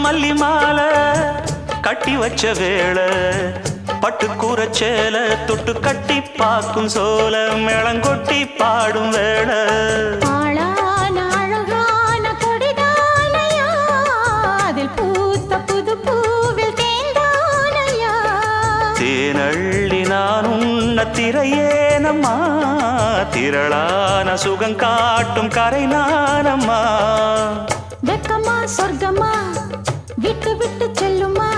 மல்லி மாலை கட்டி வச்ச வேளை பட்டு கூரச்சேல தொட்டு கட்டி பாக்கும் சோல மேளங்கொட்டி பாடும் வேளை ஆளான அழகான கொடிதானையா அதில் பூத்த புது பூவில் தேந்தானையா தேனள்ளி நான் உன்ன திரையேனம்மா திரளான சுகம் காட்டும் கரை நானம்மா வெக்கமா சொர்க்கமா விட்டு விட்டு செல்லுமா